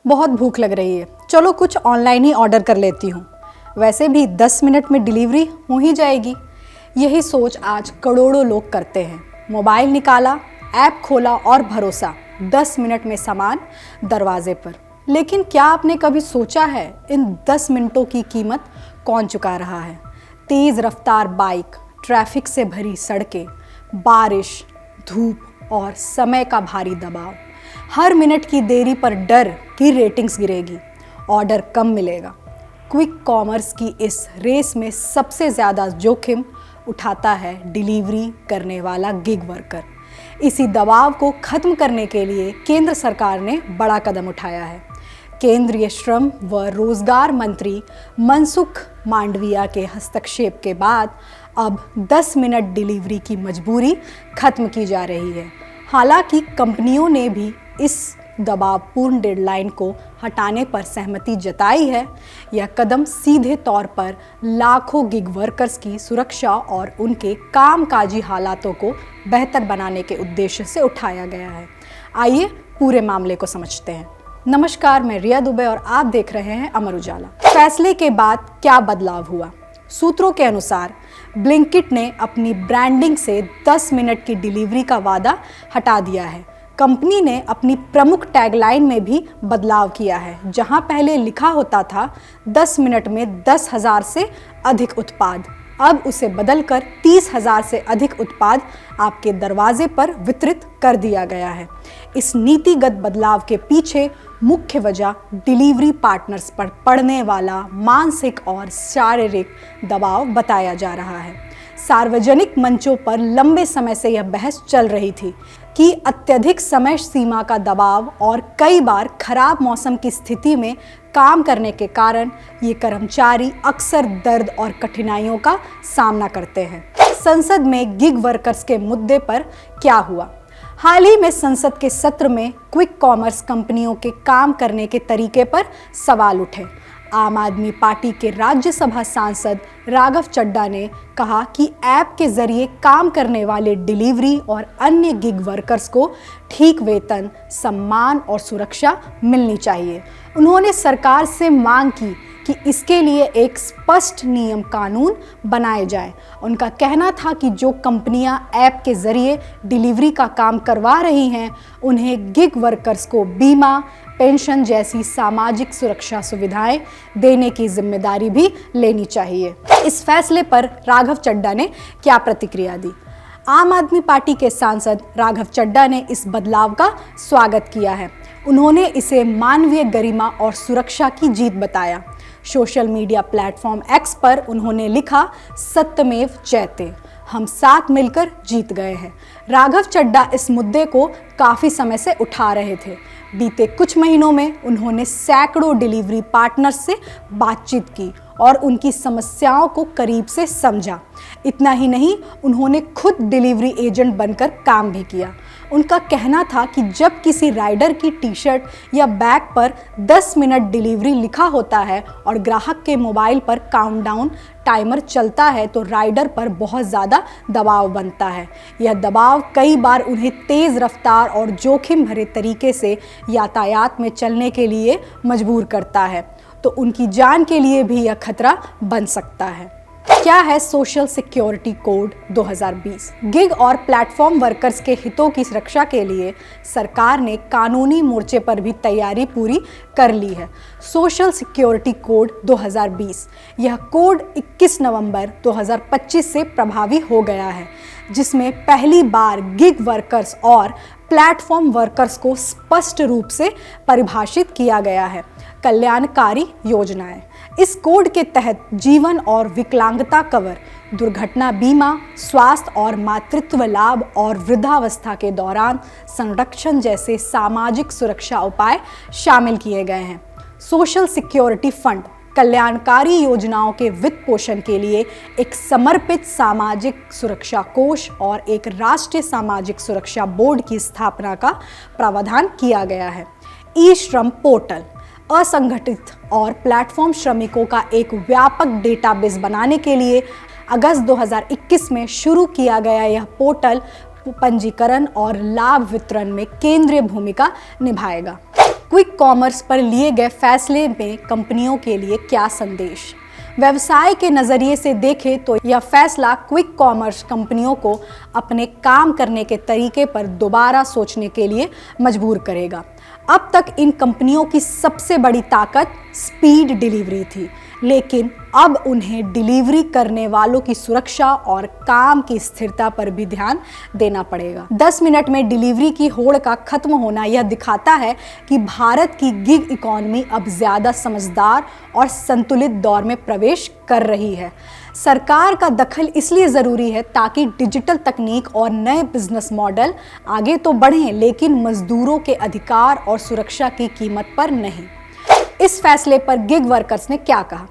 बहुत भूख लग रही है, चलो कुछ ऑनलाइन ही ऑर्डर कर लेती हूँ। वैसे भी 10 मिनट में डिलीवरी हो ही जाएगी। यही सोच आज करोड़ों लोग करते हैं। मोबाइल निकाला, ऐप खोला और भरोसा, 10 मिनट में सामान दरवाजे पर। लेकिन क्या आपने कभी सोचा है इन 10 मिनटों की कीमत कौन चुका रहा है? तेज़ रफ्तार बाइक, ट्रैफिक से भरी सड़कें, बारिश, धूप और समय का भारी दबाव। हर मिनट की देरी पर डर कि रेटिंग्स गिरेगी, ऑर्डर कम मिलेगा। क्विक कॉमर्स की इस रेस में सबसे ज़्यादा जोखिम उठाता है डिलीवरी करने वाला गिग वर्कर। इसी दबाव को खत्म करने के लिए केंद्र सरकार ने बड़ा कदम उठाया है। केंद्रीय श्रम व रोजगार मंत्री मनसुख मांडविया के हस्तक्षेप के बाद अब 10 मिनट डिलीवरी की मजबूरी खत्म की जा रही है। हालांकि कंपनियों ने भी इस दबावपूर्ण डेडलाइन को हटाने पर सहमति जताई है। यह कदम सीधे तौर पर लाखों गिग वर्कर्स की सुरक्षा और उनके कामकाजी हालातों को बेहतर बनाने के उद्देश्य से उठाया गया है। आइए पूरे मामले को समझते हैं। नमस्कार, मैं रिया दुबे और आप देख रहे हैं अमर उजाला। फैसले के बाद क्या बदलाव हुआ? सूत्रों के अनुसार ब्लिंकिट ने अपनी ब्रांडिंग से 10 मिनट की डिलीवरी का वादा हटा दिया है। कंपनी ने अपनी प्रमुख टैगलाइन में भी बदलाव किया है। जहां पहले लिखा होता था 10 मिनट में 10,000 से अधिक उत्पाद, अब उसे बदलकर 30,000 से अधिक उत्पाद आपके दरवाजे पर वितरित कर दिया गया है। इस नीतिगत बदलाव के पीछे मुख्य वजह डिलीवरी पार्टनर्स पर पड़ने वाला मानसिक और शारीरिक दबाव बताया जा रहा है। सार्वजनिक मंचों पर लंबे समय से यह बहस चल रही थी कि अत्यधिक समय सीमा का दबाव और कई बार खराब मौसम की स्थिति में काम करने के कारण ये कर्मचारी अक्सर दर्द और कठिनाइयों का सामना करते हैं। संसद में गिग वर्कर्स के मुद्दे पर क्या हुआ? हाल ही में संसद के सत्र में क्विक कॉमर्स कंपनियों के काम करने के तरीके पर सवाल उठे। आम आदमी पार्टी के राज्यसभा सांसद राघव चड्ढा ने कहा कि ऐप के जरिए काम करने वाले डिलीवरी और अन्य गिग वर्कर्स को ठीक वेतन, सम्मान और सुरक्षा मिलनी चाहिए। उन्होंने सरकार से मांग की कि इसके लिए एक स्पष्ट नियम कानून बनाए जाए। उनका कहना था कि जो कंपनियां ऐप के जरिए डिलीवरी का काम करवा रही हैं, उन्हें गिग वर्कर्स को बीमा, पेंशन जैसी सामाजिक सुरक्षा सुविधाएं देने की जिम्मेदारी भी लेनी चाहिए। इस फैसले पर राघव चड्ढा ने क्या प्रतिक्रिया दी? आम आदमी पार्टी के सांसद राघव चड्ढा ने इस बदलाव का स्वागत किया है। उन्होंने इसे मानवीय गरिमा और सुरक्षा की जीत बताया। सोशल मीडिया प्लेटफॉर्म एक्स पर उन्होंने लिखा, सत्यमेव जयते, हम साथ मिलकर जीत गए हैं। राघव चड्ढा इस मुद्दे को काफ़ी समय से उठा रहे थे। बीते कुछ महीनों में उन्होंने सैकड़ों डिलीवरी पार्टनर्स से बातचीत की और उनकी समस्याओं को करीब से समझा। इतना ही नहीं, उन्होंने खुद डिलीवरी एजेंट बनकर काम भी किया। उनका कहना था कि जब किसी राइडर की टी-शर्ट या बैग पर 10 मिनट डिलीवरी लिखा होता है और ग्राहक के मोबाइल पर काउंटडाउन टाइमर चलता है तो राइडर पर बहुत ज़्यादा दबाव बनता है। यह दबाव कई बार उन्हें तेज़ रफ्तार और जोखिम भरे तरीके से यातायात में चलने के लिए मजबूर करता है, तो उनकी जान के लिए भी यह खतरा बन सकता है। क्या है सोशल सिक्योरिटी कोड 2020? गिग और प्लेटफॉर्म वर्कर्स के हितों की सुरक्षा के लिए सरकार ने कानूनी मोर्चे पर भी तैयारी पूरी कर ली है। सोशल सिक्योरिटी कोड 2020, यह कोड 21 नवंबर 2025 से प्रभावी हो गया है, जिसमें पहली बार गिग वर्कर्स और प्लेटफॉर्म वर्कर्स को स्पष्ट रूप से परिभाषित किया गया है। कल्याणकारी योजनाएं। इस कोड के तहत जीवन और विकलांगता कवर, दुर्घटना बीमा, स्वास्थ्य और मातृत्व लाभ और वृद्धावस्था के दौरान संरक्षण जैसे सामाजिक सुरक्षा उपाय शामिल किए गए हैं। सोशल सिक्योरिटी फंड, कल्याणकारी योजनाओं के वित्त पोषण के लिए एक समर्पित सामाजिक सुरक्षा कोष और एक राष्ट्रीय सामाजिक सुरक्षा बोर्ड की स्थापना का प्रावधान किया गया है। ई श्रम पोर्टल, असंगठित और प्लेटफॉर्म श्रमिकों का एक व्यापक डेटाबेस बनाने के लिए अगस्त 2021 में शुरू किया गया यह पोर्टल पंजीकरण और लाभ वितरण में केंद्रीय भूमिका निभाएगा। क्विक कॉमर्स पर लिए गए फैसले में कंपनियों के लिए क्या संदेश? व्यवसाय के नज़रिए से देखें तो यह फैसला क्विक कॉमर्स कंपनियों को अपने काम करने के तरीके पर दोबारा सोचने के लिए मजबूर करेगा। अब तक इन कंपनियों की सबसे बड़ी ताकत स्पीड डिलीवरी थी, लेकिन अब उन्हें डिलीवरी करने वालों की सुरक्षा और काम की स्थिरता पर भी ध्यान देना पड़ेगा। 10 मिनट में डिलीवरी की होड़ का खत्म होना यह दिखाता है कि भारत की गिग इकॉनमी अब ज़्यादा समझदार और संतुलित दौर में प्रवेश कर रही है। सरकार का दखल इसलिए ज़रूरी है ताकि डिजिटल तकनीक और नए बिजनेस मॉडल आगे तो बढ़ें, लेकिन मजदूरों के अधिकार और सुरक्षा की कीमत पर नहीं। इस फैसले पर गिग वर्कर्स ने क्या कहा?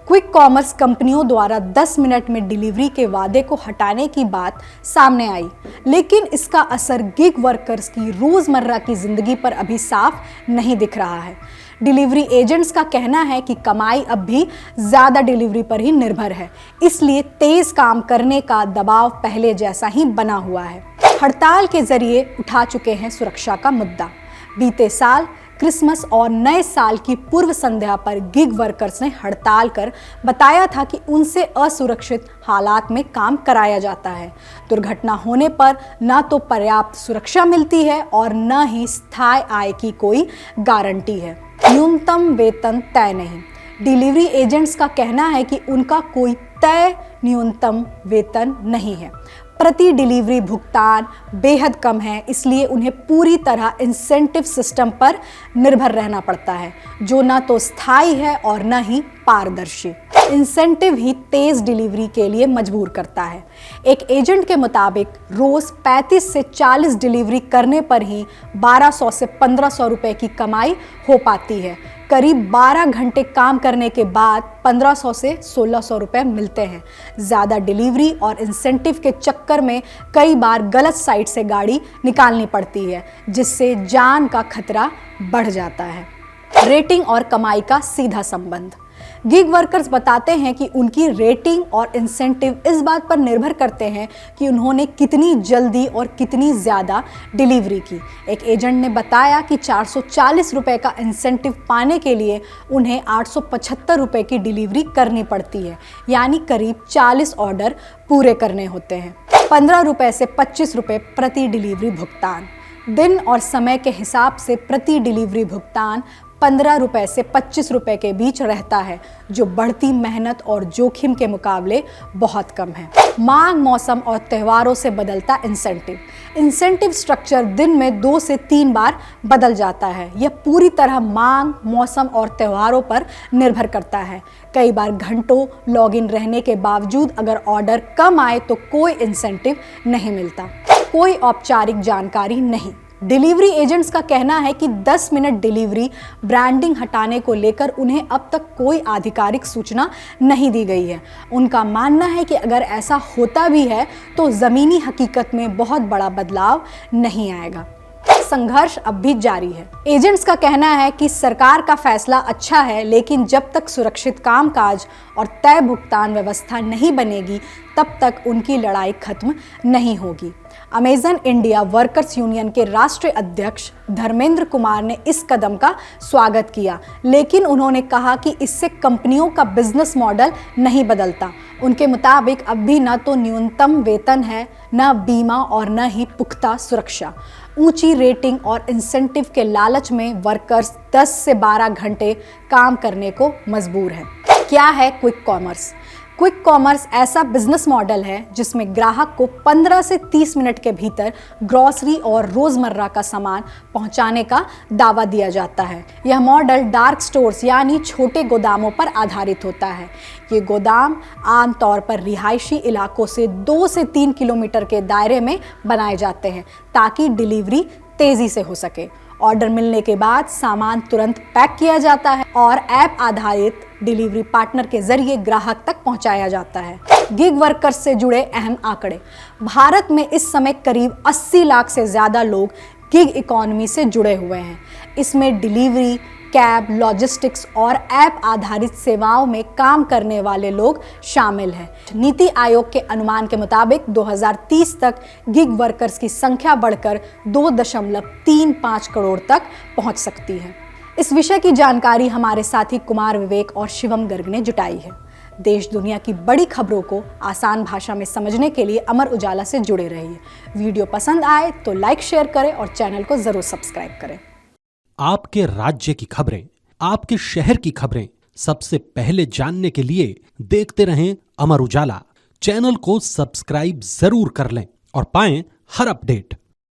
क्विक कॉमर्स कंपनियों द्वारा 10 मिनट में डिलीवरी के वादे को हटाने की बात सामने आई, लेकिन इसका असर गिग वर्कर्स की रोज़मर्रा की ज़िंदगी पर अभी साफ नहीं दिख रहा है। डिलीवरी एजेंट्स का कहना है कि कमाई अब भी ज़्यादा डिलीवरी पर ही निर्भर है, इसलिए तेज़ काम करने का दबाव पहले जैसा ही बना हुआ है। हड़ताल के जरिए उठा चुके हैं सुरक्षा का मुद्दा। बीते साल क्रिसमस और नए साल की पूर्व संध्या पर गिग वर्कर्स ने हड़ताल कर बताया था कि उनसे असुरक्षित हालात में काम कराया जाता है। दुर्घटना होने पर न तो पर्याप्त सुरक्षा मिलती है और न ही स्थायी आय की कोई गारंटी है। न्यूनतम वेतन तय नहीं। डिलीवरी एजेंट्स का कहना है कि उनका कोई तय न्यूनतम वेतन नहीं है। प्रति डिलीवरी भुगतान बेहद कम है, इसलिए उन्हें पूरी तरह इंसेंटिव सिस्टम पर निर्भर रहना पड़ता है, जो न तो स्थायी है और न ही पारदर्शी। इंसेंटिव ही तेज़ डिलीवरी के लिए मजबूर करता है। एक एजेंट के मुताबिक रोज़ 35 से 40 डिलीवरी करने पर ही 1200 से 1500 रुपये की कमाई हो पाती है। करीब 12 घंटे काम करने के बाद 1500 से 1600 रुपये मिलते हैं। ज़्यादा डिलीवरी और इंसेंटिव के चक्कर में कई बार गलत साइड से गाड़ी निकालनी पड़ती है, जिससे जान का खतरा बढ़ जाता है। रेटिंग और कमाई का सीधा संबंध। गिग वर्कर्स बताते हैं कि उनकी रेटिंग और इंसेंटिव इस बात पर निर्भर करते हैं कि उन्होंने कितनी जल्दी और कितनी ज़्यादा डिलीवरी की। एक एजेंट ने बताया कि 440 रुपये का इंसेंटिव पाने के लिए उन्हें 875 रुपये की डिलीवरी करनी पड़ती है, यानी करीब 40 ऑर्डर पूरे करने होते हैं। 15 रुपये से 25 रुपये प्रति डिलीवरी भुगतान। दिन और समय के हिसाब से प्रति डिलीवरी भुगतान 15 रुपये से 25 रुपये के बीच रहता है, जो बढ़ती मेहनत और जोखिम के मुकाबले बहुत कम है। मांग, मौसम और त्योहारों से बदलता इंसेंटिव। इंसेंटिव स्ट्रक्चर दिन में 2 से 3 बार बदल जाता है। यह पूरी तरह मांग, मौसम और त्योहारों पर निर्भर करता है। कई बार घंटों लॉगिन रहने के बावजूद अगर ऑर्डर कम आए तो कोई इंसेंटिव नहीं मिलता। कोई औपचारिक जानकारी नहीं। डिलीवरी एजेंट्स का कहना है कि 10 मिनट डिलीवरी ब्रांडिंग हटाने को लेकर उन्हें अब तक कोई आधिकारिक सूचना नहीं दी गई है। उनका मानना है कि अगर ऐसा होता भी है तो ज़मीनी हकीकत में बहुत बड़ा बदलाव नहीं आएगा। संघर्ष अब भी जारी है। एजेंट्स का कहना है कि सरकार का फैसला अच्छा है, लेकिन जब तक सुरक्षित कामकाज और तय भुगतान व्यवस्था नहीं बनेगी, तब तक उनकी लड़ाई खत्म नहीं होगी। अमेजन इंडिया वर्कर्स यूनियन के राष्ट्रीय अध्यक्ष धर्मेंद्र कुमार ने इस कदम का स्वागत किया, लेकिन उन्होंने कहा कि इससे कंपनियों का बिजनेस मॉडल नहीं बदलता। उनके मुताबिक अब भी न तो न्यूनतम वेतन है, न बीमा और न ही पुख्ता सुरक्षा। ऊंची रेटिंग और इंसेंटिव के लालच में वर्कर्स 10 से 12 घंटे काम करने को मजबूर है। क्या है क्विक कॉमर्स? क्विक कॉमर्स ऐसा बिजनेस मॉडल है जिसमें ग्राहक को 15 से 30 मिनट के भीतर ग्रॉसरी और रोज़मर्रा का सामान पहुंचाने का दावा दिया जाता है। यह मॉडल डार्क स्टोर्स यानी छोटे गोदामों पर आधारित होता है। ये गोदाम आमतौर पर रिहायशी इलाकों से 2 से 3 किलोमीटर के दायरे में बनाए जाते हैं ताकि डिलीवरी तेज़ी से हो सके। ऑर्डर मिलने के बाद सामान तुरंत पैक किया जाता है और ऐप आधारित डिलीवरी पार्टनर के जरिए ग्राहक तक पहुंचाया जाता है। गिग वर्कर्स से जुड़े अहम आंकड़े। भारत में इस समय करीब 80 लाख से ज़्यादा लोग गिग इकॉनमी से जुड़े हुए हैं। इसमें डिलीवरी, कैब, लॉजिस्टिक्स और ऐप आधारित सेवाओं में काम करने वाले लोग शामिल हैं। नीति आयोग के अनुमान के मुताबिक 2030 तक गिग वर्कर्स की संख्या बढ़कर 2.35 करोड़ तक पहुंच सकती है। इस विषय की जानकारी हमारे साथी कुमार विवेक और शिवम गर्ग ने जुटाई है। देश दुनिया की बड़ी खबरों को आसान भाषा में समझने के लिए अमर उजाला से जुड़े रहिए। वीडियो पसंद आए तो लाइक शेयर करें और चैनल को जरूर सब्सक्राइब करें। आपके राज्य की खबरें, आपके शहर की खबरें सबसे पहले जानने के लिए देखते रहें अमर उजाला। चैनल को सब्सक्राइब जरूर कर लें और पाएं हर अपडेट।